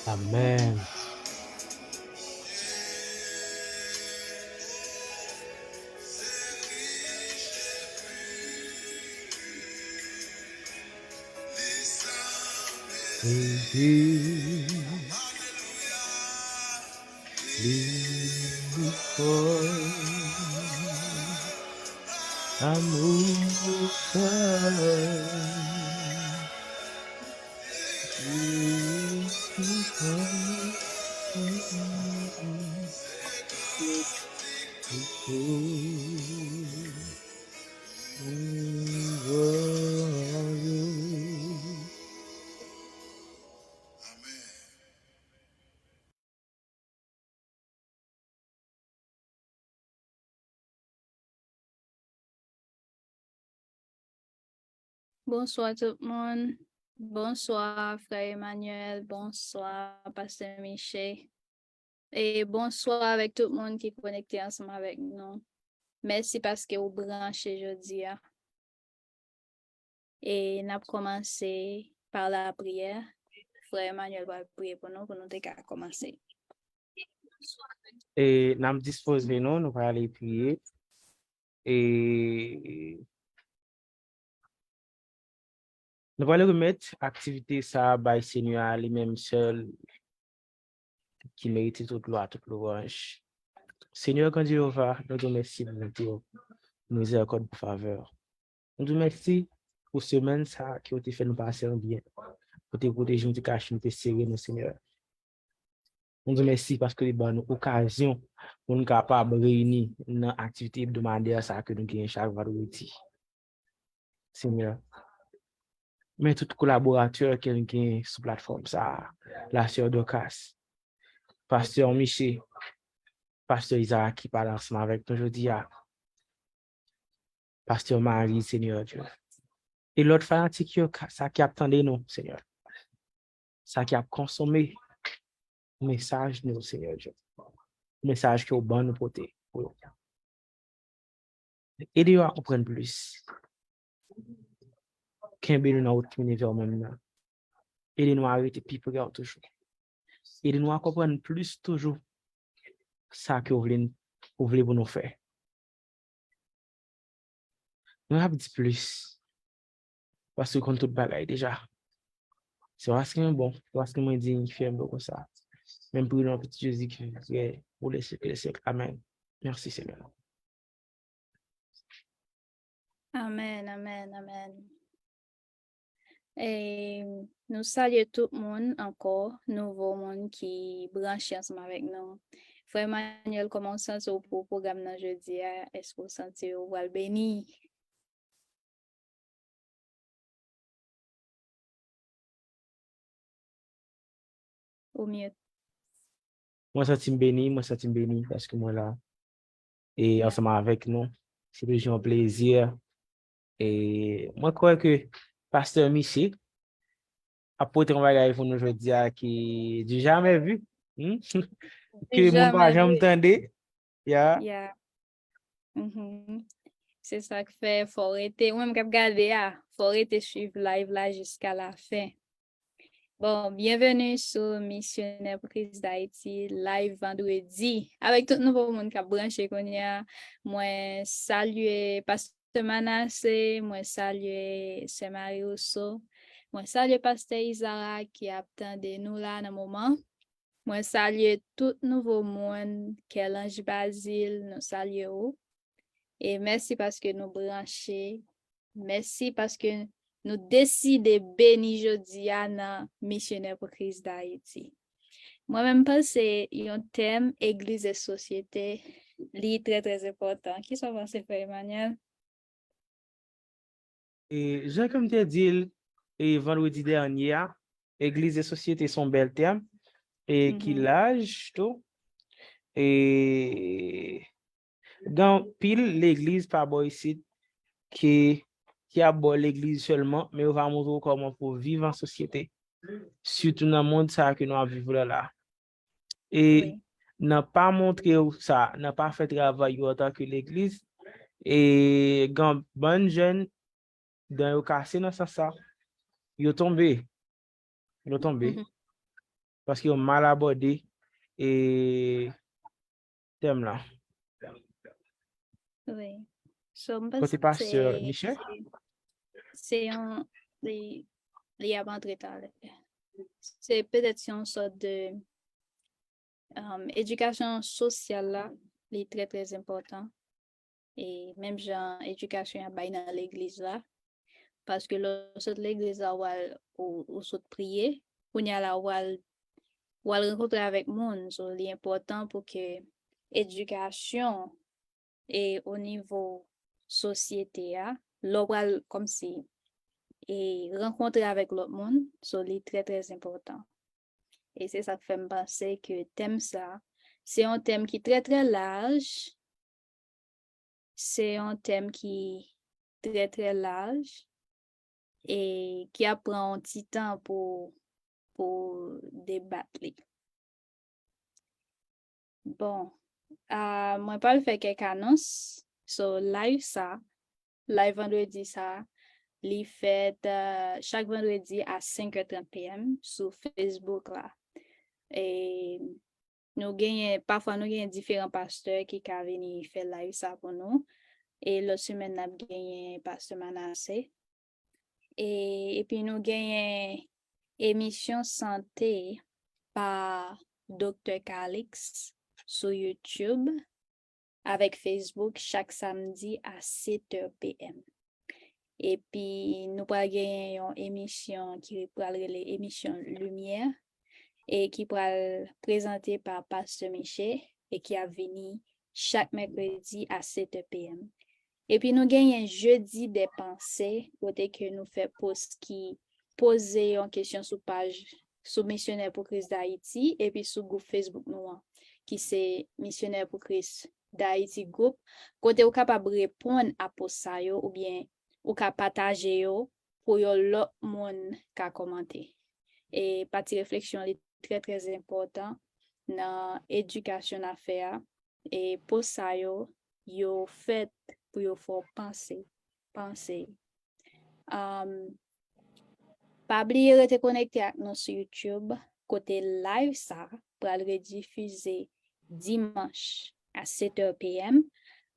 Amen. Amour Bonsoir tout le monde. Bonsoir frère Emmanuel. Bonsoir pasteur Michel. Et bonsoir avec tout le monde qui est connecté ensemble avec nous. Merci parce que vous branchez aujourd'hui. Et nous avons commencé par la prière. Frère Emmanuel va prier pour nous commencer. Et nous disposons, nous allons aller prier. Et nous allons remettre l'activité ça by Seigneur lui-même seul qui mérite toute gloire, toute louange. Seigneur, quand Dieu va, nous te remercions pour nous miséricorde pour faveur. Nous te remercions pour ce semaine ça qui a été fait nous passer en bien. Pour te protéger, nous te cacher, nous te serrer, nous, Seigneur. Nous te remercions parce que nous avons l'occasion pour nous capables de réunir dans l'activité hebdomadaire ça que nous gagnons chaque vendredi. Seigneur. Mais tout collaborateur qui est sur la plateforme, ça, la sœur Docas, pasteur Miché, pasteur Isaac qui parle ensemble avec nous aujourd'hui, pasteur Marie, Seigneur Dieu. Et l'autre fanatique, ça qui attendait nous, Seigneur. Ça qui a consommé le message, nous, Seigneur Dieu. Le message qui est au bon nous porter. Aidez-nous à comprendre plus. Qu'un nous dans notre univers même. Aidez-nous à arrêter de regarder toujours. Aidez-nous à comprendre plus toujours ça que vous voulez pour nous faire. Nous avons dit plus. Parce que contre toute bagaille déjà. C'est parce que bon, parce que moi dit qu'il fait un peu comme ça. Même pour notre petit Jésus qui est pour les siècles. Amen. Merci Seigneur. Amen, amen, amen. Et nous saluons tout le monde encore, nouveau monde qui branche ensemble avec nous. Frère Emmanuel, comment vous sentez pour le programme de jeudi? Est-ce que vous sentez ou le béni? Au mieux. Moi, ça t'aime béni parce que moi là, et ensemble avec nous, c'est toujours un plaisir. Et moi, je crois que Pasteur Miché a porté un bagage pour nous aujourd'hui qui du jamais vu. Que mon pas jamais entendu. Yeah. Yeah. C'est ça que fait, faut arrêter. Ou même regarder, faut arrêter suivre live là jusqu'à la fin. Bon, bienvenue sur Missionnaire pour Christ d'Haïti, live vendredi. Avec tout nouveau monde qui a branché qu'on y a, moi saluer Pasteur Manassé, moi saluer Sœur Marie Rousseau, moi saluer Pasteur Isara qui attendait nous là dans le moment. Moi saluer tout nouveau monde, Kelange Basile, nous saluons. Et merci parce que nous branchez. Merci parce que nous décidons de bénir aujourd'hui à missionnaire pour Christ d'Haïti. Moi-même, pense que un thème Église et société est très, très important. Qui sont pensés, Frère Emmanuel? Et j'ai comme te dit, et vendredi dernier, Église et société sont bel terme. Et qui l'âge, tout. Et dans pile, l'église pas bon ici, qui a bon l'église seulement, mais on va montrer comment pour vivre en société. Surtout dans le monde ça que nous vivons là. Et n'a pas montré ça, n'a pas fait travail en tant que l'église. Et quand bonne jeune, dans le cassé dans ça, ils sont tombés. Ils sont tombés. parce qu'ils ont mal abordé et thème là. Oui. So, je pense Côté que pasteur Michel, c'est un, les, les avant-traits. C'est peut-être une sorte de éducation sociale là, qui est très très important. Et même genre éducation à bail dans l'église là, parce que lorsque l'église là ou saute prier, on y a là ou rencontrer avec monde, so c'est important pour que éducation et au niveau société a, l'oral comme si et rencontrer avec l'autre monde, so c'est très très important. Et c'est ça qui fait me penser que thème ça, c'est un thème qui est très très large. C'est un thème qui est très très large et qui apprend un petit temps pour débattre. Bon, moi pas le faire quelques annonces. So live vendredi ça, li fait chaque vendredi à 5h30 p.m. sur Facebook là. Et parfois nous gagnons différents pasteurs qui viennent faire live ça pour nous. Et la semaine nous gagné pasteur Manasseh. Et puis nous gagnons émission santé par Dr. Calix sur YouTube avec Facebook chaque samedi à 7h p.m. Et puis nous avons une émission qui pourra l'émission Lumière et qui pourra présenter par Pasteur Michel et qui a venu chaque mercredi à 7h p.m. Et puis nous gagnons jeudi des pensées, côté que nous fait poser une question sur page sur Missionnaire pour Christ d'Haïti et puis sur groupe Facebook nous qui c'est Missionnaire pour Christ d'Haïti groupe, côté ou capable répondre à ça ou bien ou capable partager yo pour l'autre monde qui commenter. Et partie réflexion est très très important dans l'éducation à faire et pour ça yo fait pour yo faut penser. Pas oublier de te connecter avec nous sur YouTube côté live ça pour le rediffuser dimanche à 7h p.m.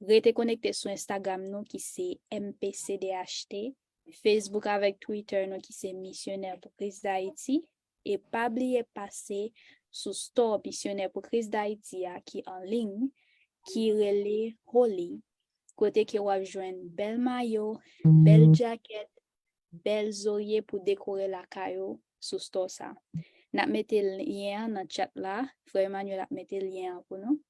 Restez connecté sur Instagram nous qui c'est MPCDHT, Facebook avec Twitter nous qui c'est Missionnaire pour Christ d'Haïti et pas oublier passer sur store Missionnaire pour Christ d'Haïti qui en ligne qui relève Holy côté qui va joindre bel maillot, belle jacket, belles oreillers pour décorer la caillou sur store ça. N'a mettre le lien dans le chat là, frère Emmanuel a mettre le lien pour nous.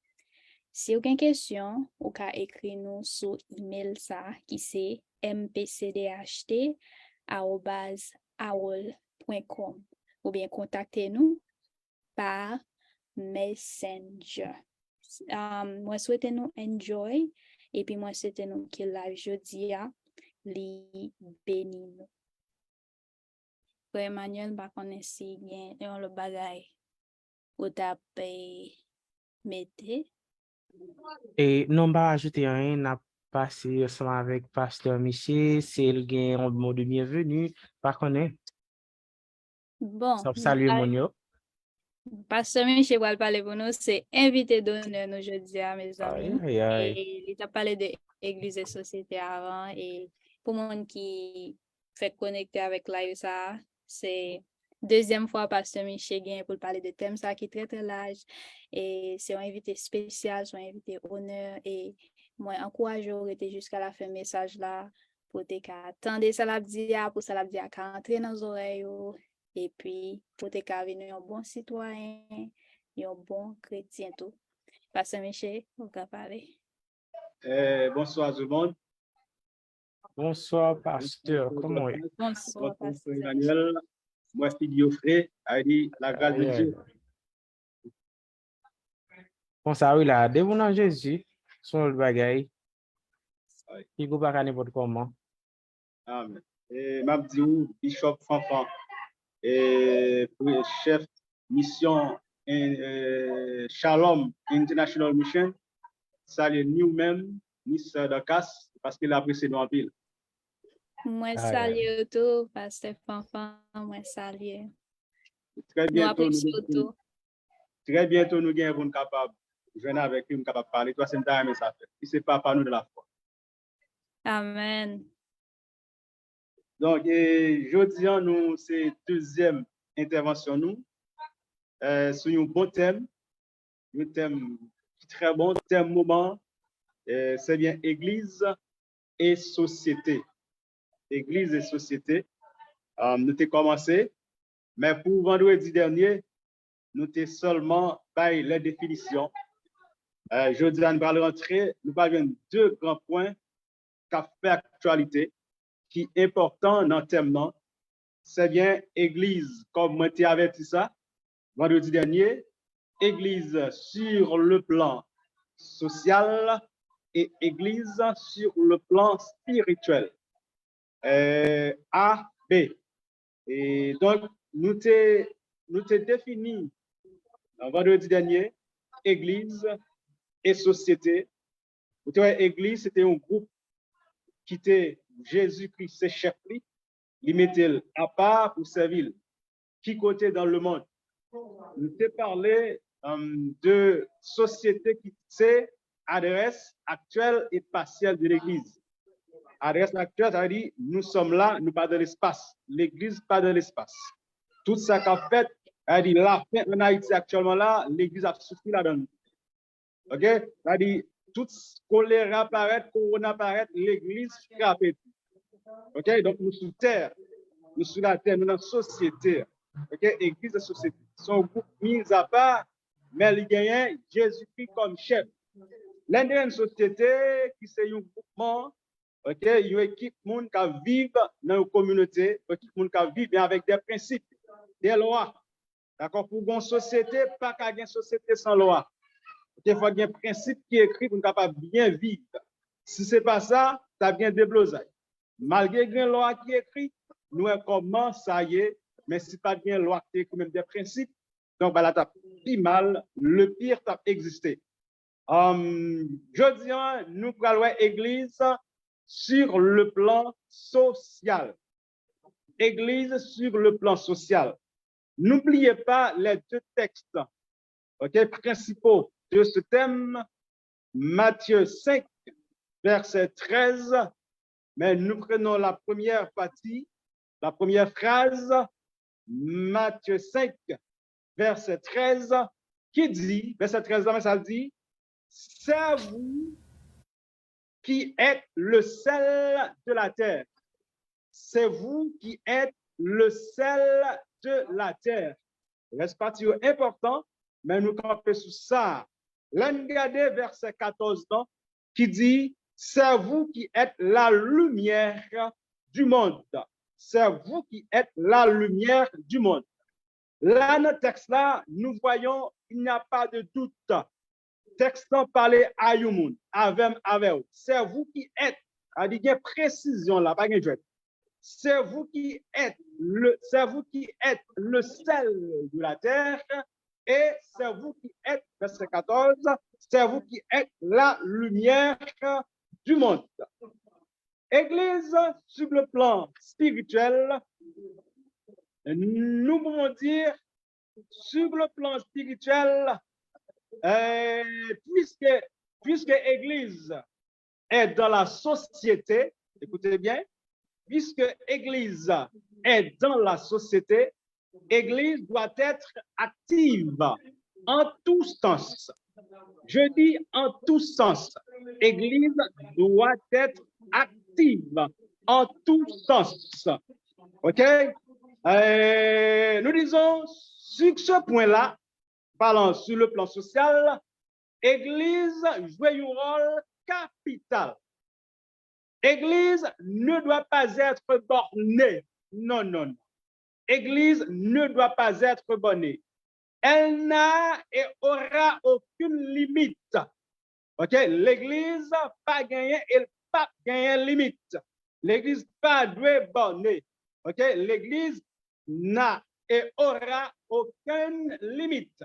Si vous avez une question, vous pouvez écrire nous sur email ça qui c'est mpcdht@aol.com ou bien contactez nous par Messenger. Moi souhaite nous enjoy et puis moi souhaite nous que la jeudi a li béni nous. Frère Emmanuel ba connait si gen le bagay ou tape mette. et non pas ajouter rien, n'a passé ensemble avec pasteur Michel, c'est le gain un mot de bienvenue, pas connaît, Bon, sauf saluer mon yo. Pasteur Michel va parler pour nous, c'est invité d'honneur nous jeudi à mes Aïe, amis. aïe, aïe. Et il a parlé de l'église et société avant. Et pour monde qui fait connecter avec live ça, c'est deuxième fois Pasteur Michel vient pour parler de thème ça qui est très très large. Et c'est un invité spécial, c'est un invité honneur. Et moi, encourage à rester jusqu'à la fin message là pour attendre ça la dire, pour ça la dire qu'à entrer dans nos oreilles. Et puis, pour te devenir un bon citoyen et un bon chrétien tout. Pasteur Michel, on va parler. Bonsoir tout le monde. Bonsoir, pasteur. Comment est? Bonsoir, Pasteur Emmanuel. Moi, c'est Diofré, a dit la grâce de Dieu. Bon, ça, oui, là, dès vous Jésus, son le bagay, il go pas n'importe comment. Amen. Et Mabdiou, Bishop Fanfan, et chef mission Shalom International Mission, salut nous-mêmes, Miss Dakas, parce qu'il a précédé en pile. Moi, salut tout, Pasteur Fanfan, moi, salut. Très Nous bientôt, apprécions tout. très bientôt, nous gagnons capable de jouer avec lui, capable de parler. Toi, c'est un ça fait. Il c'est pas par nous de la foi. Amen. Donc, jeudi, nous, c'est deuxième intervention, nous, sur un bon thème très bon, thème moment, c'est bien Église et société. Église et société. Nous avons commencé, mais pour vendredi dernier, nous avons seulement par les définitions. Jeudi, nous allons rentrer, nous allons deux grands points qui ont fait actualité, qui est important dans le thème. C'est bien Église, comme moi t'ai averti ça, vendredi dernier, Église sur le plan social et Église sur le plan spirituel. A, B. Et donc, nous t'ai défini vendredi dernier, Église et société. Vous savez, Église, c'était un groupe qui était Jésus-Christ, ses chefs, il mettait à part pour servir. Qui côté dans le monde? Nous t'ai parlé de société qui c'est adresse actuelle et partielle de l'Église. Adresse actuelle, ça veut dire nous sommes là, nous pas dans l'espace. L'Église pas dans l'espace. Tout ça qu'a fait, ça dit la fin en Haïti actuellement là, l'Église a souffert là-dedans. OK? Ça dit tout choléra apparaît, corona apparaît, l'Église frappe. OK? Donc nous sous terre, nous sous la terre, nous dans la société. OK? Église et société. Son groupe mis à part, mais il gagne Jésus-Christ comme chef. L'un une société qui c'est un groupement, OK, une équipe monde qui vit dans une communauté, une équipe monde qui vit bien avec des principes, des lois. D'accord? Pour une société, pas qu'à une société sans loi. Il faut qu'il y ait un principe qui est écrit pour nous capable bien vivre. Si ce n'est pas ça, ça a bien déblosé. Malgré une loi qui est écrite, nous comment ça y est, mais si pas bien loi qui est écrite, même des principes, donc bah, là, t'as plus mal, le pire t'a existé. Je dis, nous parlons Église sur le plan social. Église sur le plan social. N'oubliez pas les deux textes principaux de ce thème, Matthieu 5, verset 13, mais nous prenons la première partie, la première phrase, Matthieu 5, verset 13, qui dit, verset 13, ça dit, c'est vous qui êtes le sel de la terre. C'est vous qui êtes le sel de la terre. Reste partie important, mais nous campons sur ça. Regardez verset 14 qui dit, c'est vous qui êtes la lumière du monde. C'est vous qui êtes la lumière du monde. Là, dans le texte là, nous voyons, il n'y a pas de doute. Texte parlait à Yumun, avec. C'est vous qui êtes, il y a précision là, pas de c'est vous qui êtes le sel de la terre et c'est vous qui êtes, verset 14, c'est vous qui êtes la lumière du monde. Église, sur le plan spirituel, nous pouvons dire, sur le plan spirituel, puisque Église est dans la société, écoutez bien, puisque Église est dans la société, Église doit être active en tous sens. Je dis en tous sens. Église doit être active en tous sens. OK? Nous disons, sur ce point-là, parlant sur le plan social, Église joue un rôle capital. Église ne doit pas être bornée. Non, non, non. Église ne doit pas être bornée. Elle n'a et aura aucune limite. OK? L'église pas gagner et pas gagner limite. L'église pas doit borner. OK? L'église n'a et aura aucune limite.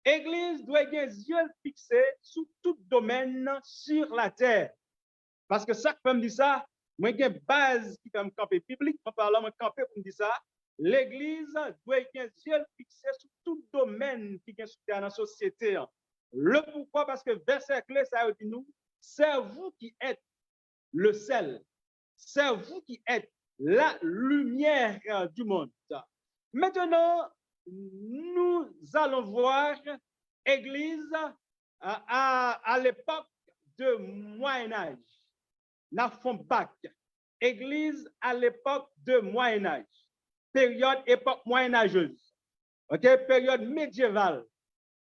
Église doit avoir les yeux fixés sur tout domaine sur la terre. Parce que ça, comme dit ça, moi, j'ai une base qui fait me camper public, en parlant, moi, camper pour me dire ça. l'Église doit être fixée sur tout domaine qui est dans la société. Le pourquoi? Parce que verset clé, ça dit nous, c'est vous qui êtes le sel. C'est vous qui êtes la lumière du monde. Maintenant, nous allons voir Église à l'époque de Moyen-Âge. Nous faisons bac. Église à l'époque de Moyen-Âge. Période époque moyenâgeuse. OK? Période médiévale.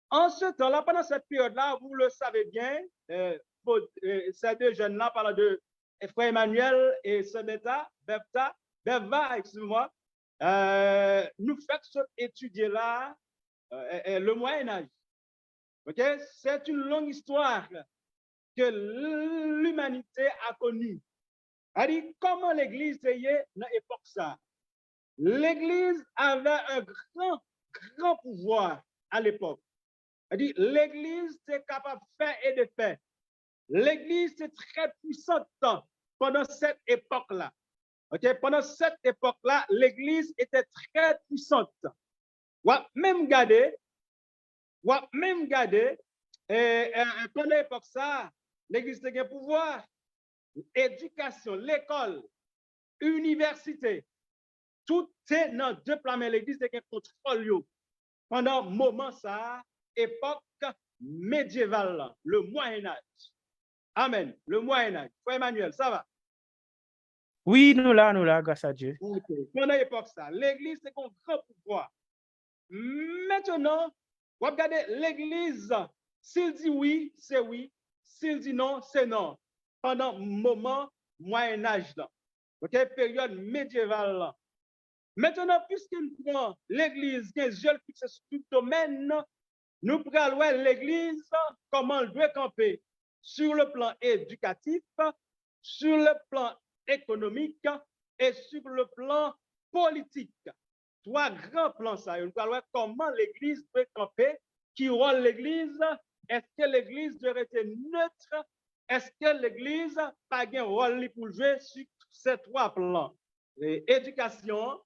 En ce temps-là, pendant cette période-là, vous le savez bien, ces deux jeunes-là, parlant de frère Emmanuel et Sebeta, Beva, excusez-moi, nous faisons étudier là le Moyen-Âge. OK? C'est une longue histoire que l'humanité a connue. Elle dit comment l'Église était dans l'époque ça. L'Église avait un grand pouvoir à l'époque. Elle dit l'Église était capable de faire et de faire. L'Église était très puissante pendant cette époque-là. Okay? Pendant cette époque-là, l'Église était très puissante. Même garder, pendant l'époque ça, l'Église avait un pouvoir, éducation, l'école, université, tout est dans deux plans, mais l'Église avait un contrôle. Pendant un moment ça, époque médiévale, le Moyen-Âge. Amen. Le Moyen-Âge. Frère Emmanuel, ça va? Oui, nous là, grâce à Dieu. Okay. Pendant l'époque ça, l'Église c'est un grand pouvoir. Maintenant, vous regardez l'Église, s'il dit oui, c'est oui. S'il dit non, c'est non. Pendant un moment Moyen-Âge là. OK, période médiévale là. Maintenant, puisqu'il prend l'Église, qui est jeune fixé sur tout domaine, nous prenons l'Église, comment elle doit camper sur le plan éducatif, sur le plan économique et sur le plan politique. Trois grands plans, ça. Nous allons voir comment l'Église doit camper, qui rôle l'Église, est-ce que l'Église doit être neutre, est-ce que l'Église n'a pas un rôle pour jouer sur ces trois plans. Éducation,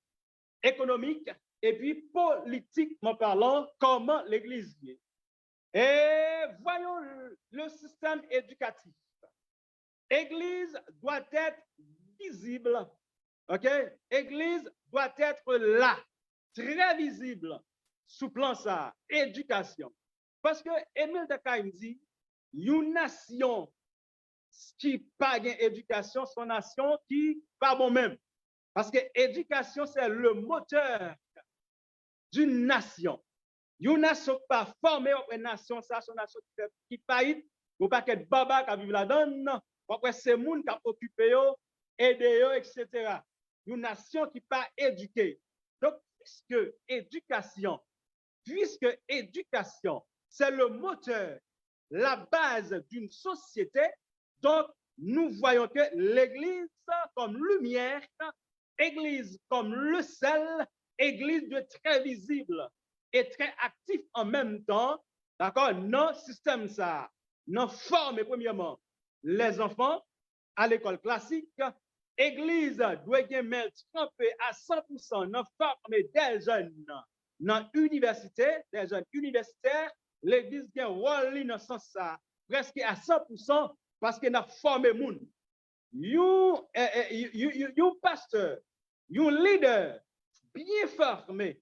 économique et puis politiquement parlant, comment l'Église vit. Et voyons le système éducatif. L'Église doit être visible. OK? L'Église doit être là, très visible, sous plan ça, éducation. Parce que Émile Durkheim dit, une nation qui n'a pas d'éducation, c'est une nation qui pas bon même. Parce que l'éducation, c'est le moteur d'une nation. Une nation pas formée, une nation, ça, c'est une nation qui faillit, ou pas que baba qui vivent là-dedans, ou pas c'est moun qui a occupé, aidé, etc. Une nation qui pas éduquée. Donc, puisque éducation, c'est le moteur, la base d'une société, donc nous voyons que l'Église comme lumière, Église comme le sel, Église doit être très visible et très actif en même temps, d'accord, dans le système ça, dans forme premièrement les enfants à l'école classique, Église doit mettre trempé à 100% dans former des jeunes dans l'université, des jeunes universitaires, l'Église a un rôle dans ce sens ça, presque à 100% parce qu'elle a formé moun. You pasteur, you leader bien formé,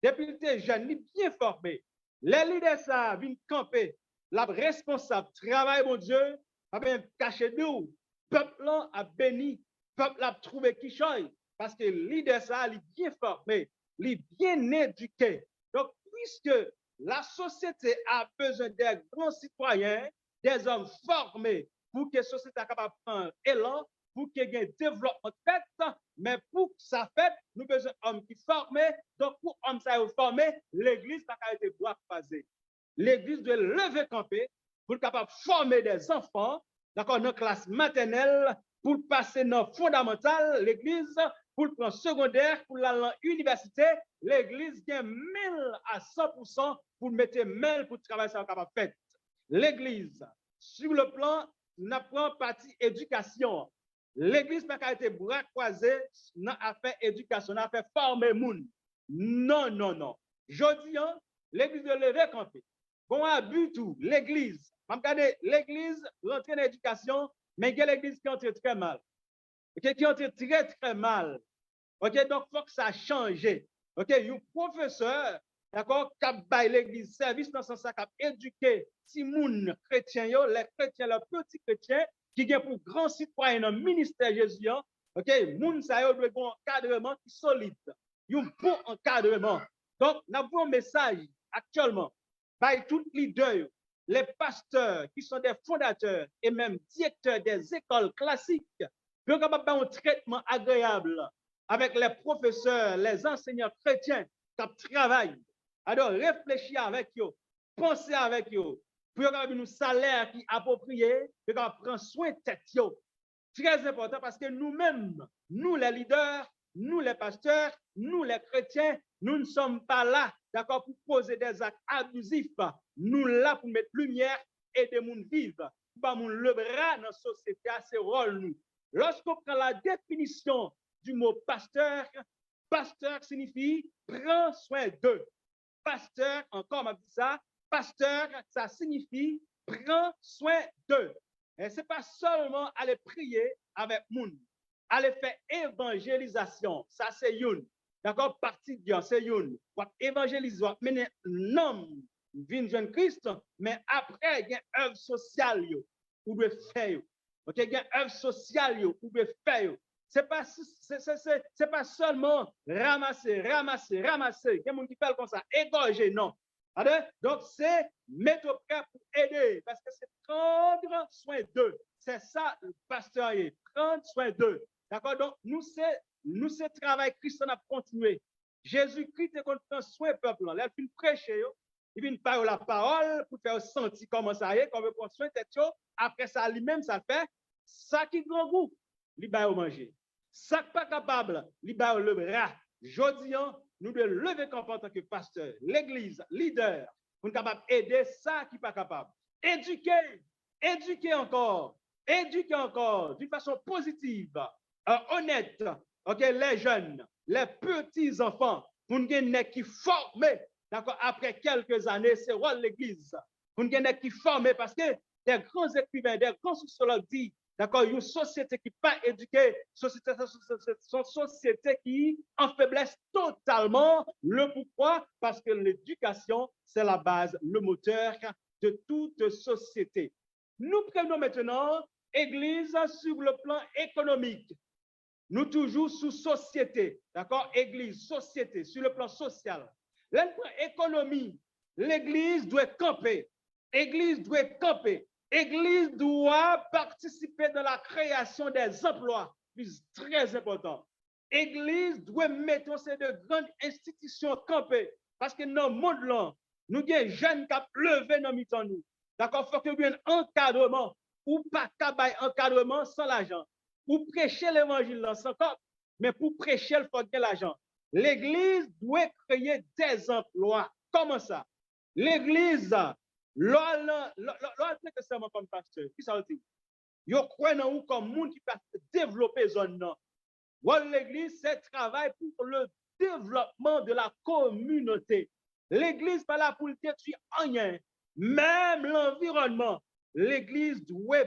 depuis que jeune bien formé. Les leaders ça viennent camper, la responsable travail mon Dieu, a bien caché nous. Peuple a béni, peuple a trouvé qui choisit parce que leader ça est bien formé, il est bien éduqué. Donc puisque la société a besoin des grands citoyens, des hommes formés pour que la société soit capable de prendre élan, pour qu'il y ait un développement de fait, mais pour que ça fait, nous avons besoin d'hommes qui sont formés. Donc, pour hommes qui sont formés, l'Église n'a pas été bois croisée. L'Église doit lever camper pour être capable de former des enfants, d'accord, dans la classe maternelle, pour passer dans le fondamental, l'Église, pour le prendre secondaire, pour aller à l'université, l'Église gagne 1000 à 100% pour mettre 1000 pour travailler sur capable de faire. L'Église, sur le plan, nous apprenons partie éducation. L'église pas qu'à être bras croisés dans affaire éducation, dans affaire former moun. Non, non, non. Jodi, l'église de lever campé. Bon abus tout, l'église. Regardez, l'église rentre dans l'éducation, mais il y a l'église qui entre très mal. Okay, qui entre très, très mal. OK, donc il faut que ça change. OK, un professeur, d'accord, qui a l'église service dans ce sens, qui a éduqué si moun chrétien, les chrétiens, les petits chrétiens, qui sont pour grands citoyens dans le ministère Jésus, OK, moun sa yo doit avoir un encadrement qui solide. Un bon encadrement. Donc, nous avons un message actuellement par tous les leaders, les pasteurs qui sont des fondateurs et même directeurs des écoles classiques, pour capable un traitement agréable avec les professeurs, les enseignants chrétiens qui travaillent. Alors, réfléchir avec eux, penser avec eux, pour avoir un salaire qui est approprié, pour prendre soin de tête. Très important parce que nous-mêmes, nous les leaders, nous les pasteurs, nous les chrétiens, nous ne sommes pas là, d'accord, pour poser des actes abusifs. Nous là pour mettre lumière et des gens vivre. Pour nous le bras dans la société, c'est rôle nous. Lorsqu'on prend la définition du mot pasteur, pasteur signifie prends soin d'eux. Pasteur, encore m'a dit ça, pasteur, ça signifie prends soin d'eux. Et ce n'est pas seulement aller prier avec moun, aller faire évangélisation, ça c'est une. D'accord, partie de c'est une. Évangéliser, mener un homme, vin jeune Christ, mais après, il y a une œuvre sociale, ou de faire. OK, il y a une œuvre sociale, ou de faire. C'est pas seulement ramasser. Il y a des gens qui font comme ça, égorger, non. Donc, c'est mettre au prêt pour aider, parce que c'est prendre soin d'eux. C'est ça, le pasteur, prendre soin d'eux. D'accord? Donc, nous, c'est travail Christ a continué. Jésus-Christ est qu'on prend soin du peuple. Il vient prêcher, il vient parler la parole pour faire sentir comment ça est, comment prendre soin de tête. Après ça, lui-même, ça fait ça qui grand goût, il va manger. Ça qui pas capable, il va le bras. Jodi, nous devons lever en tant que pasteur, l'église, leader, pour capable aider ça qui pas capable. Éduquer encore, d'une façon positive, honnête, OK, les jeunes, les petits enfants, pour nous qui former, d'accord, après quelques années, c'est rôle l'église, pour nous qui former, parce que des grands écrivains, des grands sociologues disent, d'accord, une société qui n'est pas éduquée, une société qui en faiblesse totalement. Le pourquoi? Parce que l'éducation, c'est la base, le moteur de toute société. Nous prenons maintenant Église sur le plan économique. Nous toujours sous société, d'accord? Église, société, sur le plan social. Le plan économie, l'Église doit camper. Église doit camper. L'Église doit participer dans la création des emplois, c'est très important. L'Église doit mettre ces de grandes institutions campées, parce que dans le monde là, nous avons des jeunes qui ont levé dans le temps nous. D'accord, il faut qu'il y ait un encadrement, ou pas qu'un encadrement sans l'argent. Pour prêcher l'évangile sans corps, mais pour prêcher, il faut qu'il y ait l'argent. L'Église doit créer des emplois. Comment ça? L'Église, l'on fait seulement comme pasteur. Qui ça veut dire? Yo croit dans ou comme monde qui peut développer zone non. L'église c'est travail pour le développement de la communauté. L'église pas là pour détruire rien, même l'environnement. L'église doit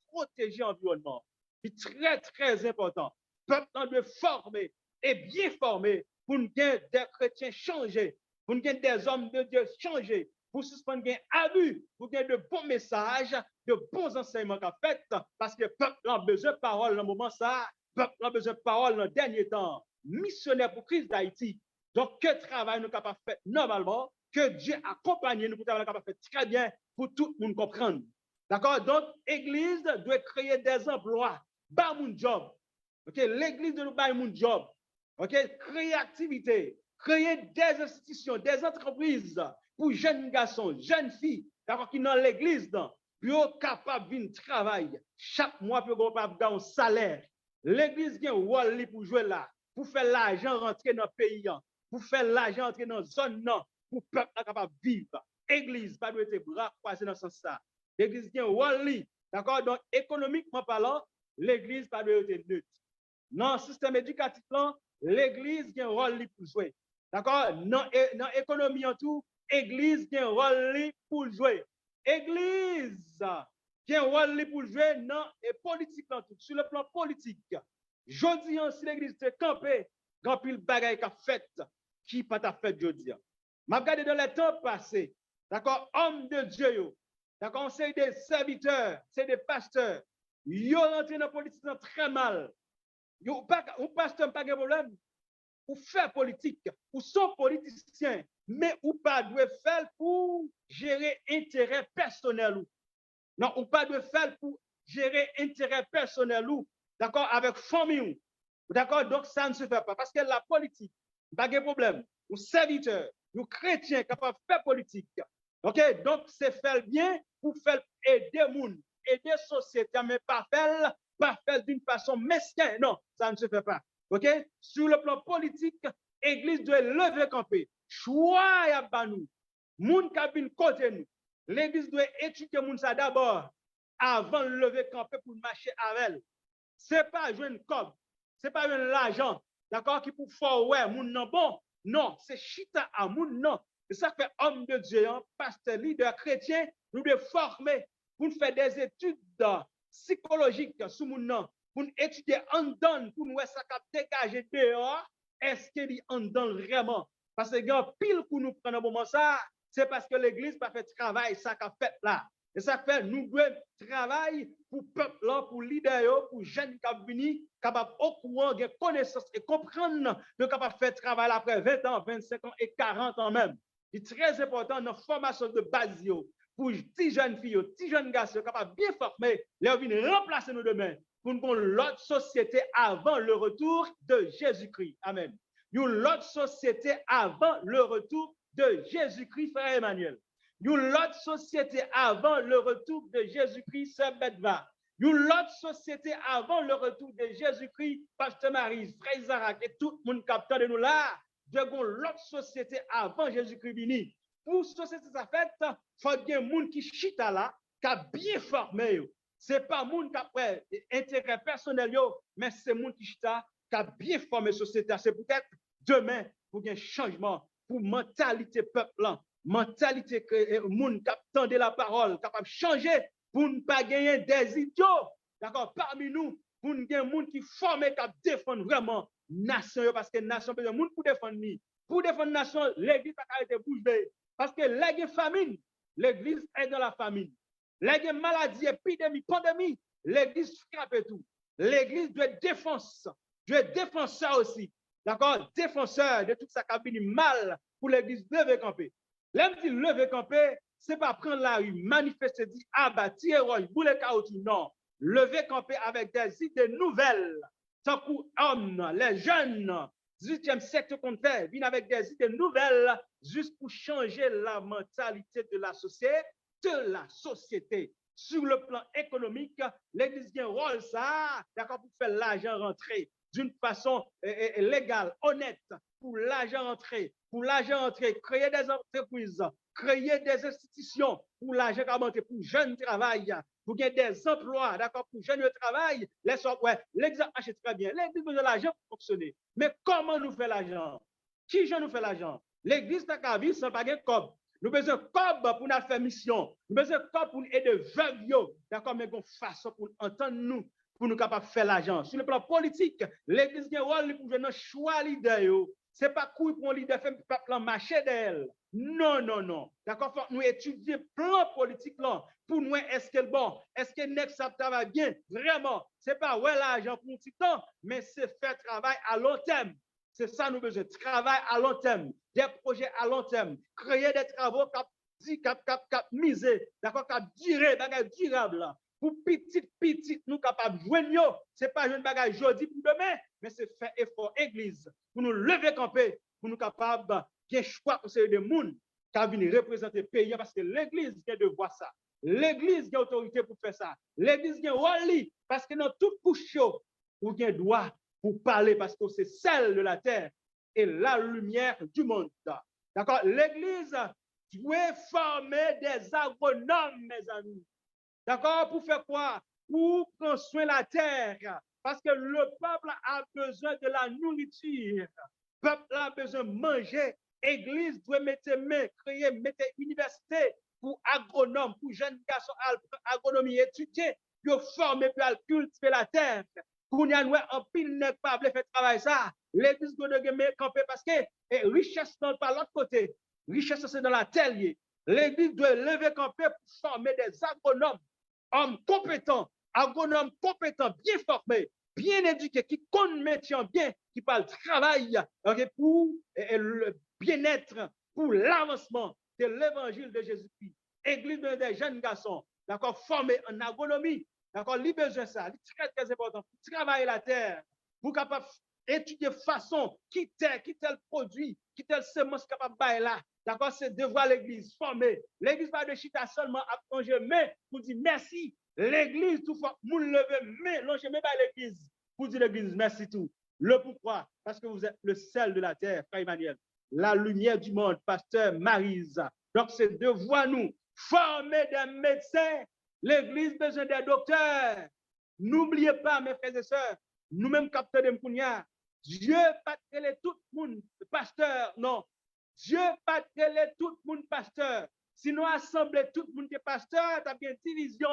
protéger l'environnement. C'est très très important. Le peuple doit former et bien former pour nous des chrétiens changer, pour nous des hommes de Dieu changer. Pour suspendre un abus, pour qu'il y ait de bons messages, de bons enseignements qu'a fait, parce que le peuple a besoin de parole dans le moment ça, le peuple a besoin de parole dans le dernier temps. Missionnaire pour Christ d'Haïti. Donc, que travail nous capable de faire normalement, que Dieu accompagne nous pour travailler capable de faire très bien pour tout le monde comprendre. D'accord? Donc, l'Église doit créer des emplois, pas mon job. OK? L'Église doit faire mon job. OK? Créer activité, créer des institutions, des entreprises pour jeunes garçons, jeunes filles, d'accord, qui sont dans l'église, pour capable de travailler chaque mois pour avoir un salaire. L'église a un rôle pour jouer là, pour faire l'argent rentrer dans le pays, pour faire l'argent entrer dans la zone, pour le peuple capable de vivre. L'église pas doit être bras croisés dans ce sens. L'église a un rôle, d'accord, donc économiquement parlant, l'église pas doit être neutre. Dans le système éducatif, l'église a un rôle pour jouer. D'accord? Dans l'économie en tout, l'église a un rôle pour jouer. L'église a un rôle pour jouer dans la politique en tout. Sur le plan politique, je dis si l'église est campée, grand pile bagaille qu'a fait, qui pas ta fait aujourd'hui. M'a regardé dans les temps passés, d'accord, hommes de Dieu, d'accord, c'est des serviteurs, c'est des pasteurs, ils ont rentré dans la politique très mal. Ou pasteur pas de problème, ou faire politique, ou sont politiciens, mais ou pas doit faire pour gérer intérêt personnel. Non, ou pas doit faire pour gérer intérêt personnel, d'accord, avec famille. D'accord, donc ça ne se fait pas, parce que la politique, pas de problème, ou serviteurs, ou chrétiens capables de faire politique. OK, donc c'est faire bien pour faire aider les gens, aider la société, mais pas faire d'une façon mesquine. Non, ça ne se fait pas. OK? Sur le plan politique, l'Église doit lever camper. Choix à banou. Moun cabine côté nous. L'Église doit étudier moun ça d'abord avant de lever camper pour marcher avec elle. C'est pas jouer cob, c'est pas jouer l'argent, d'accord, qui pour faire ouais, moun non bon. Non, c'est chita à moun non. C'est ça fait homme de Dieu, pasteur, leader chrétien, nous devons former pour faire des études psychologiques sur moun non, pour étudier en dedans, pour nous ça cap dégager dehors, est-ce qu'il est en dedans vraiment? Parce que quand pile pour nous prendre un moment ça, c'est parce que l'église pas fait travail ça qu'a fait là. Et ça fait nous devons travailler pour le peuple là, pour leader, pour jeunes qui ont venu, capables au courant, de connaissance et comprendre, de capable faire travail après 20 ans, 25 ans et 40 ans même. C'est très important dans la formation de base pour les jeunes filles, les jeunes garçons capables bien former, les venir remplacer nous demain pour une autre société avant le retour de Jésus-Christ. Amen. Une autre société avant le retour de Jésus-Christ, frère Emmanuel. Une autre société avant le retour de Jésus-Christ, Sœur Bedva. Une autre société avant le retour de Jésus-Christ, Pasteur Marie, Frère Isaac et tout le monde capteur de nous là. De l'autre société avant Jésus-Christ vini. Pour société ça fait, il faut qu'il y ait des gens qui chita là, qui a bien formé. Ce n'est pas les gens qui ont intérêt personnel, mais c'est les gens qui chita, qui a bien formé la société. C'est peut-être demain pour qu'il y ait un changement, pour la mentalité peuple, mentalité que les gens qui attendent la parole, capable de changer pour ne pas gagner des idiots. D'accord? Parmi nous, pour nous gagner des gens qui forment, qui défendent vraiment nation, parce que nation besoin de monde pour défendre ni. Pour défendre nation, l'église a été bouche. Parce que la famine, l'église est dans la famine. La maladie, épidémie, pandémie, l'église frappe tout. L'église doit être défenseur aussi. D'accord? Défenseur de tout ça qui a fini mal pour l'église lever camper. L'homme dit lever camper, c'est pas prendre la rue, manifester, dire tirer roche, bouler caoutchouc. Non. Lever camper avec des idées nouvelles. Tant qu'hommes, les jeunes, 18e siècle qu'on fait, viennent avec des idées nouvelles, juste pour changer la mentalité de la société. Sur le plan économique, l'église a un rôle, ça, d'accord, pour faire l'argent rentrer d'une façon légale, honnête, pour l'argent rentrer, créer des entreprises, créer des institutions, pour l'argent monter, pour jeunes travail, pour gagner des emplois, d'accord, pour jeunes travail, l'exemple marche très bien. L'église a besoin de l'argent pour fonctionner. Mais comment nous fait l'argent? Qui nous fait l'argent? L'église n'a qu'à vivre sans pas de cob. Nous avons besoin de cob pour nous faire mission. Nous avons besoin de cob pour nous aider veuves, d'accord, mais de façon pour entendre nous, pour nous capables de faire l'argent. Sur le plan politique, l'église a un rôle pour nous choix leader. Ce n'est pas cool pour un leader faire le peuple marcher d'elle. Non, non, non. D'accord, il faut que nous étudions le plan politique là pour nous est-ce que bon, est-ce que next ça travaille bien? Vraiment, ce n'est pas ouais l'argent pour un petit temps, mais c'est faire travail à long terme. C'est ça nous besoin, travail à long terme, des projets à long terme, créer des travaux qui miser, d'accord, qui durer, bagage durable. Pour petit, nous capables de joindre, ce n'est pas un bagage aujourd'hui pour demain, mais c'est faire effort église pour nous lever camper, pour nous capables de choix pour ces gens qui viennent représenter le pays, parce que l'église vient de voir ça. L'église a autorité pour faire ça. L'église a rôle parce que dans toute couche, où il y a droit pour parler, parce que c'est celle de la terre et la lumière du monde. D'accord? L'église doit former des agronomes, mes amis. D'accord? Pour faire quoi? pour prendre soin de la terre. Parce que le peuple a besoin de la nourriture. Le peuple a besoin de manger. L'église doit mettre main, créer, mettre université pour agronomes, pour jeunes garçons agronomie étudier, pour former, pour cultiver la terre. Pour nous, en pile n'est pas faire travail ça. L'église doit camper parce que richesse n'est pas l'autre côté. Richesse, c'est dans la terre. L'église doit lever camper pour former des agronomes, hommes compétents, agronomes compétents, bien formés, bien éduqués, qui connaissent le métier bien, qui parlent travail, okay, pour le bien-être, pour l'avancement de l'évangile de Jésus-Christ. Église des jeunes garçons, d'accord, formés en agronomie, d'accord, il a besoin de ça, c'est très important, pour travailler la terre, pour capable étudier façon, qui tel produit, qui tel semence capable de là. D'accord, c'est devoir l'église former. L'église pas de chita seulement à plonger mais pour dire merci. L'église tout fois moun lever mais longer mais pas l'église pour dire l'église merci tout. Le pourquoi? Parce que vous êtes le sel de la terre, Frère Emmanuel. La lumière du monde, pasteur Maryse. Donc c'est devoir nous former des médecins. L'église besoin des docteurs. N'oubliez pas mes frères et sœurs, nous-mêmes capteurs de Mkounia, Dieu pas créé tout le monde pasteur, non. Dieu pas créé tout le monde pasteur. Sinon, assembler tout le monde qui est pasteur, tu as bien division.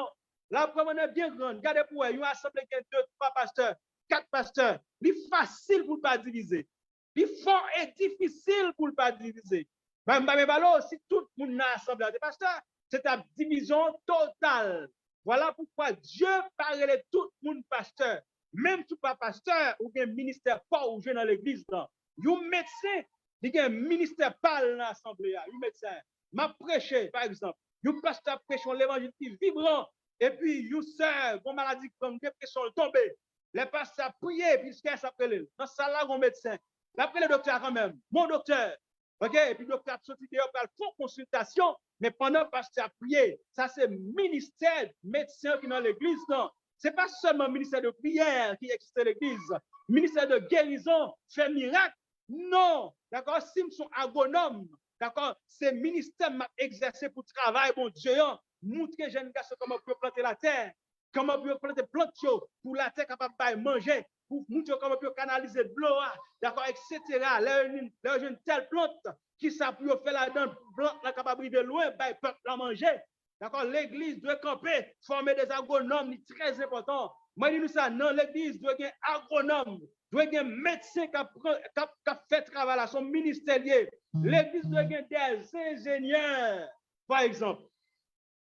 La première est bien grande. Regardez pour vous, assemblée qui 2, 3 pasteurs, 4 pasteurs. C'est facile pour ne pas diviser. C'est fort et difficile pour ne pas diviser. Mais si tout le monde a assemblé des pasteurs, c'est une division totale. Voilà pourquoi Dieu parle tout le monde pasteur. Même tout pas pasteur ou bien ministère pas ou jeune dans l'église. Un médecin, il y a un ministère pas dans l'assemblée. Un médecin m'a prêché, par exemple. Un pasteur prêche l'évangile qui vibrant. Et puis, you sœur, bon maladie comme dépression tombée. Les pasteurs prier, puis ce qu'il s'appelle. Dans ça là, un médecin. Après le docteur quand même. Mon docteur. OK? Et puis, le docteur a sorti dehors pour consultation. Mais pendant que pasteur prier, ça c'est ministère médecin qui est dans l'église, non? Ce n'est pas seulement le ministère de prière qui existe à l'église, le ministère de guérison, fait miracle. Non, d'accord, si nous sommes agronomes, d'accord, c'est le ministère exercé pour travailler, bon Dieu, montrer aux jeunes garçons comment on peut planter la terre, comment on peut planter plantes pour la terre capable de manger, pour montrer comment on peut canaliser de l'eau, d'accord, etc. Là, une telle plante qui s'appuie au fait là-dedans, plante la capable de loin, bah, peuple la manger. D'accord, l'église doit camper, former des agronomes, c'est très important. Moi, je dis ça, non, l'église doit avoir un agronome, doit avoir un médecin qui a fait travail à son ministère. L'église doit avoir des ingénieurs, par exemple.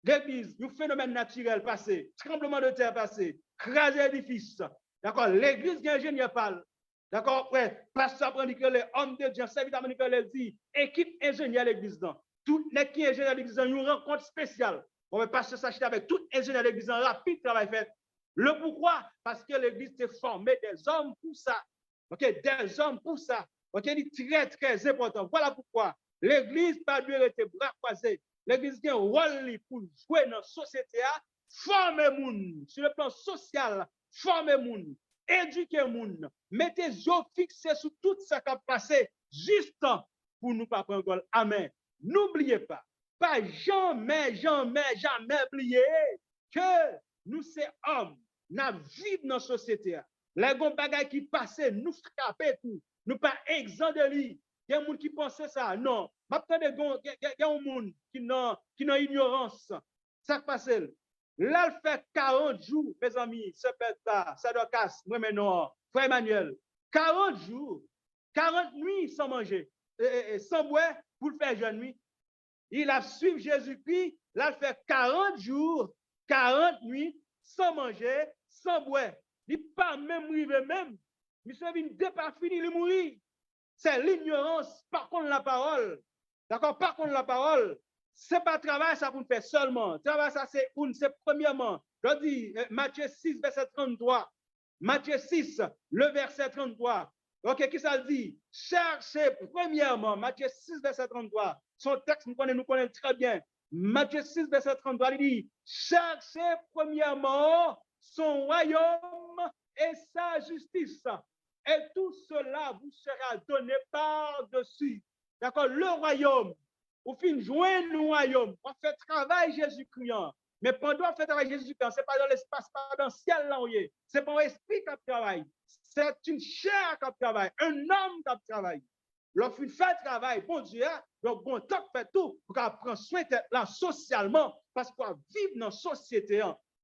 L'église, un phénomène naturel passé, tremblement de terre passé, craser édifice. D'accord, l'église qui est ingénieur parle. D'accord, ouais, pasteur prend les hommes de Dieu, serviteur Nicolas dit, équipe ingénieur l'église dans. Tout les qui est ingénieur l'église une rencontre spéciale. On va passer s'acheter avec tout ingénieur l'église en rapide travail fait. Le pourquoi? Parce que l'église s'est formée des hommes pour ça. OK, des hommes pour ça. OK, c'est très très important. Voilà pourquoi l'église pas dû être bras croisés. L'église a un rôle pour jouer dans la société, former moun sur le plan social, former moun, éduquer moun, mettez les yeux fixés sur tout ce qui a passé juste pour nous pas prendre. Amen. N'oubliez pas, jamais oublier que nous sommes hommes, nous vivons dans la société. Les bagages qui passent, nous frappent tout, nous pas exempts de lui. Il y a des gens qui pensent ça. Non. Il y a des gens qui n'ont ignorance. Ça passe. Là, il fait 40 jours, mes amis, ce bête-là, ça doit casser, moi maintenant, Frère Emmanuel. 40 jours, 40 nuits sans manger, sans boire, pour le faire jeune nuit. Il a suivi Jésus-Christ, là, il fait 40 jours, 40 nuits, sans manger, sans boire. Il n'est pas même arrivé même. Il n'est pas fini, il est mort. C'est l'ignorance, par contre la parole. D'accord? Par contre la parole, ce n'est pas travail, ça pour faire seulement. Travail, ça c'est premièrement. Je dis Matthieu 6, verset 33. Matthieu 6, le verset 33. OK, qui ça dit? Cherchez premièrement, Matthieu 6, verset 33. Son texte, nous connaissons très bien. Matthieu 6, verset 33, il dit, cherchez premièrement son royaume et sa justice. Et tout cela vous sera donné par-dessus. D'accord? Le royaume. Au fin, joindre le royaume. On fait travail Jésus-Christ. Mais pendant fait travail Jésus-Christ, ce n'est pas dans l'espace, pas dans le ciel là, c'est pas un esprit qui travaille. C'est une chair qui travaille, un homme qui travaille. Lorsqu'il fait travail, bon Dieu, donc bon temps fait tout pour qu'on prenne soin de là socialement, parce qu'on vivre dans la société.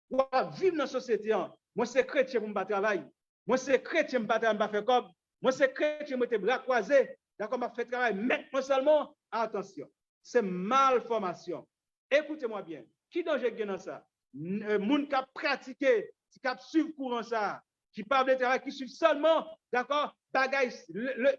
Pour vivre dans la société. Moi, c'est chrétien pour me travailler. Moi, c'est chrétien pour me faire comme. Moi, c'est chrétien pour me bras croisés. D'accord, je fais travail. Maintenant seulement, attention, c'est malformation. Écoutez-moi bien. Qui danger gagne dans ça? Moun qui a pratiqué, qui a suivi courant ça, qui parle de travail, qui suit seulement, d'accord, bagaille,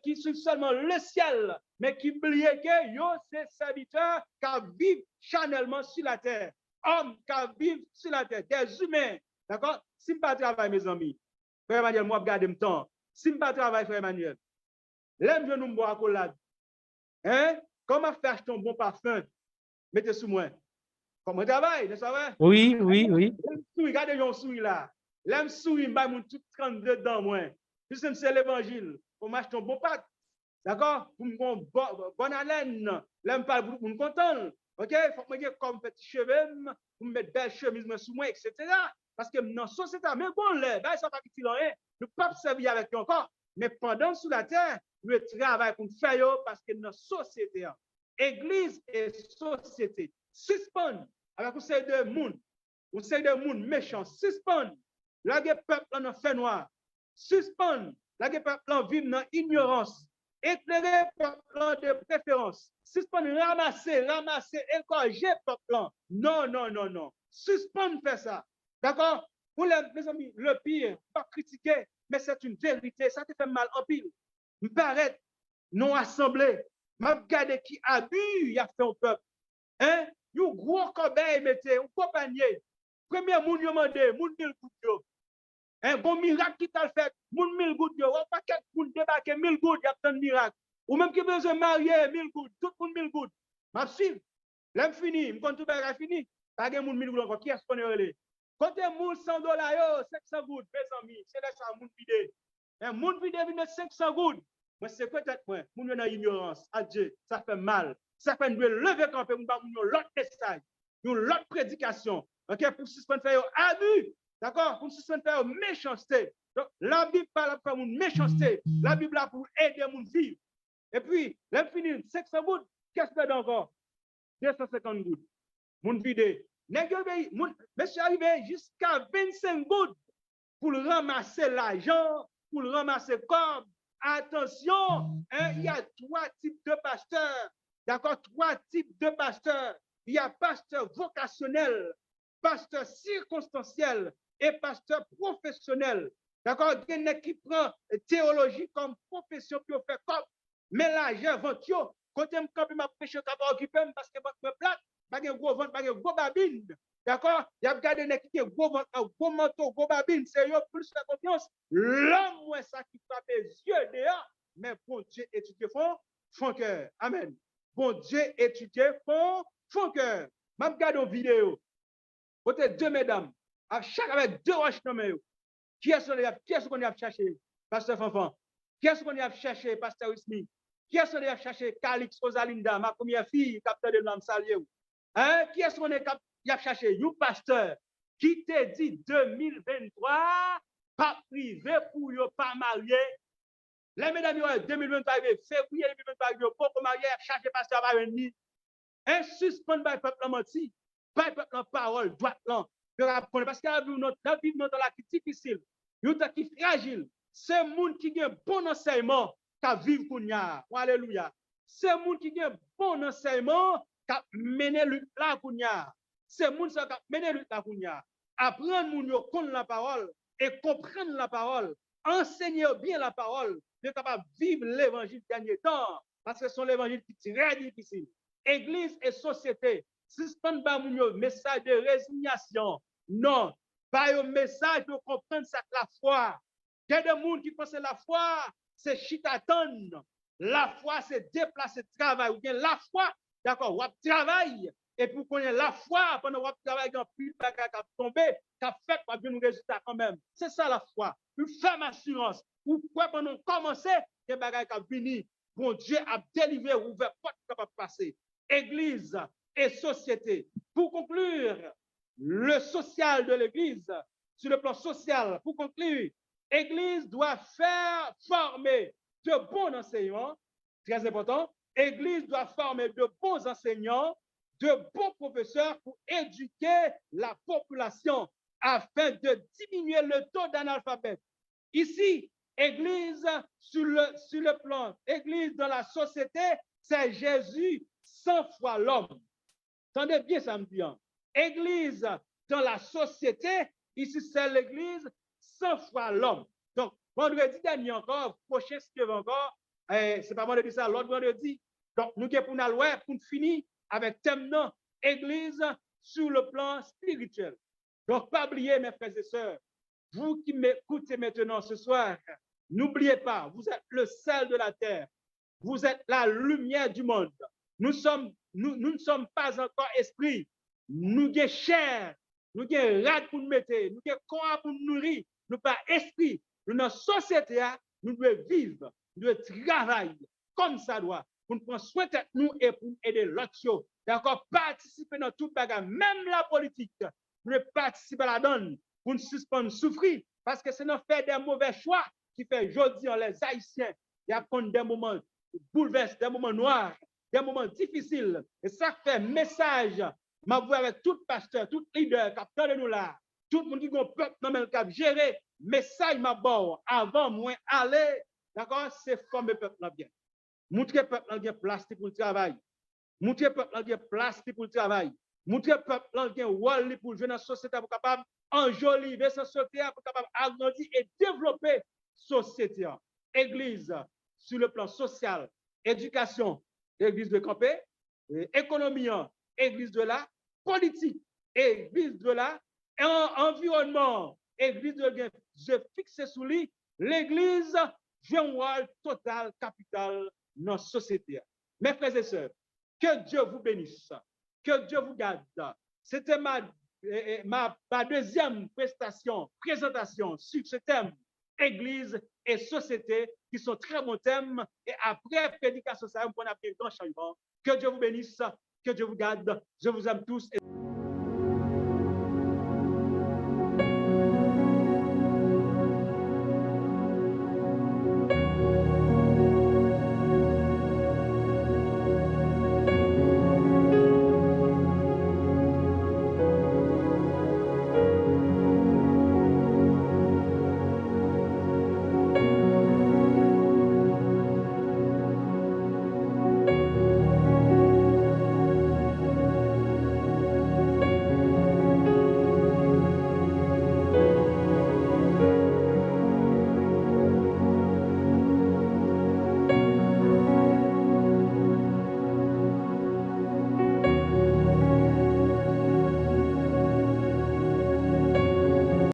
qui suit seulement le ciel, mais qui oublie que yo, c'est serviteurs qui vivent charnellement sur la terre. Hommes qui vivent sur la terre, des humains, d'accord? Si je ne pas travailler, mes amis, frère Emmanuel, moi, je garde mon temps. Si je ne pas travailler, frère Emmanuel, l'aime je nous boire à collade. Hein? Comment faire ton bon parfum? Mettez sous moi. Comment travail, n'est-ce pas? Oui, oui, oui. Regardez yon souris là. L'aime souris, m'a mon tout 32 dans moi. Puisque c'est l'évangile. Pour m'acheter un bon pâte. D'accord? Pour me bonne haleine. L'aime pas pour me content. OK? Faut que me comme petit cheveux, pour me mettre belle chemise sous moi, etc. Parce que dans la société, mais bon, là, ça pas qu'il rien. Nous pas servir avec eux encore. Mais pendant sous la terre, nous travaillons pour faire parce que dans la société, église et société, suspend avec un série de monde, méchants, suspend. La peuple en fait noir, suspend. La peuple en vit dans ignorance, éclairer peuple de préférence, suspend, ramasser, encourager peuple. Non. Suspend faire ça. D'accord? Pour mes amis, le pire, pas critiquer, mais c'est une vérité. Ça te fait mal en pile. Me paraît non assemblé. M'a regardé qui abus, il a fait au peuple. Hein? Yon gros corbeille mettez, un gros panier. Premier moun yo mande, moun 1000 gouttes yo. Un bon miracle qui t'a fait, moun 1000 gouttes yo. Ou pas quelqu'un moun débarquer 1000 gouttes, y a tant de miracle. Ou même qui besoin marier 1000 gouttes, tout moun 1000 gouttes. M'a suivre. L'aime fini, m'konn tout bagay fini. Pas gen moun 1000 gouttes encore. Qui est-ce qu'on est relé? Côté moun $100 yo, 500 gouttes, mes amis. C'est là ça moun vide. Un moun vide vient 500 gouttes. Moi c'est peut-être moi, moun yo dans ignorance. Adieu, ça fait mal. Ça fait nous lever camper, nous avons l'autre message, l'autre prédication, ok, pour suspendre faire abus, d'accord, pour suspendre faire méchanceté. Donc, la Bible parle pour une méchanceté, la Bible là pour aider les gens vivre. Et puis, l'infini, 500 gouttes, qu'est-ce que c'est encore? 250 gouttes. Moun vide. Monsieur arrivé jusqu'à 25 gouttes pour ramasser l'argent, pour ramasser comme. Attention, il y a 3 types de pasteurs. D'accord, 3 types de pasteurs. Il y a pasteur vocationnel, pasteur circonstanciel et pasteur professionnel. D'accord, il y a qui prend théologie comme profession pour faire comme mélanger ventio. Quand je me m'a péché capable occuper parce que me plate, pas de gros ventre, pas de gros babine. D'accord, il y a gardé qui est gros ventre, gros manteau, gros babine, c'est eux plus la confiance. L'homme moins ça qui frappe les yeux dehors, mais bon Dieu étudie fond cœur. Amen. Bon Dieu étudie fond cœur. Même regarde une vidéo. Côté 2 mesdames, avec 2 roches dans main. Qui est-ce qu'on a cherché? Pasteur Fanfan. Qui est-ce qu'on a cherché? Pasteur Wismi. Qui est-ce qu'on a cherché? Calix Osalinda, ma première fille, capteur de l'homme salué. Hein? Qui est-ce qu'on a cherché? Un pasteur qui te dit 2023, pas privé pour ne pas marier. Les mesdames, 2023, février 2023, pour marier, chercher pasteur par un nid. Un suspend par le peuple menti, par le peuple en parole, droite là. Parce que la vie dans la vie difficile, qui est fragile. C'est le monde qui a un bon enseignement qui vit Kounia. Alléluia. C'est le monde qui a un bon enseignement qui mène la Kounia. C'est le monde qui mène la Kounia. Apprendre à connaître la parole et comprendre la parole. Enseigner bien la parole. De capable de vivre l'évangile dernier temps. Parce que c'est l'évangile qui est très difficile. Église et société. Suspend pas mon message de résignation. Non. Pas un message de comprendre ça la foi. Il y a des gens qui pensent que la foi, c'est chitaton. La foi, c'est déplacer travail. Ou bien la foi, d'accord, on travaille. Et pour qu'on ait la foi, pendant qu'on travaille, il y a plus de bagages qui tombé, qui fait qu'on a bien nos résultats quand même. C'est ça la foi. Une ferme assurance. Ou quoi, pendant qu'on commence, il y a des bagages qui viennent. Bon Dieu a délivré, ouvert, porte capable de passer. Église et société. Pour conclure, le social de l'Église, sur le plan social, pour conclure, l'Église doit faire former de bons enseignants, très important, l'Église doit former de bons enseignants, de bons professeurs pour éduquer la population afin de diminuer le taux d'analphabète. Ici, Église sur le plan, Église dans la société, c'est Jésus 100 fois l'homme. Entendez bien ça me dit. Église dans la société, ici c'est l'Église 100 fois l'homme. Donc, vendredi dernier encore, prochain ce que encore, c'est pas vendredi ça, l'autre vendredi. Donc, nous pour nous pour finir avec thème non, Église sur le plan spirituel. Donc, pas oublier, mes frères et sœurs, vous qui m'écoutez maintenant ce soir, n'oubliez pas, vous êtes le sel de la terre. Vous êtes la lumière du monde. Nous ne sommes pas encore esprit. Nous sommes chair. Nous sommes rad pour nous mettre. Nous sommes corps pour nous nourrir. Nous pas esprit. Nous, dans la société, nous devons vivre. Nous devons travailler comme ça doit. Pour nous prendre soin de nous et pour aider l'autre. D'accord? Participer dans tout bagage, même la politique. Nous devons participer à la donne pour nous suspendre souffrir. Parce que c'est nous faire des mauvais choix qui fait aujourd'hui les Haïtiens. Il y a des moments bouleversés, des moments noirs, des moments difficiles. Et ça fait message. Ma voix avec tout pasteur, tout leader qui a de nous là, tout le monde qui a un peuple qui a géré, message ma bord avant moi aller, d'accord, c'est former le peuple bien. Montrer le peuple qui a place pour le travail. Montrer le peuple qui a place pour le travail. Montrer le peuple qui a rôle pour jouer dans la société pour capable enjoliver sa société pour capable agrandir et développer la société. Église sur le plan social, éducation, église de camper, économie, église de là, politique, église de là, environnement, église de là, je fixe sous lui, l'église joue un rôle total, capital dans la société. Mes frères et sœurs, que Dieu vous bénisse, que Dieu vous garde. C'était ma deuxième présentation sur ce thème, Église et société, qui sont très bons thèmes. Et après prédication, ça va me prendre un grand changement. Que Dieu vous bénisse, que Dieu vous garde. Je vous aime tous.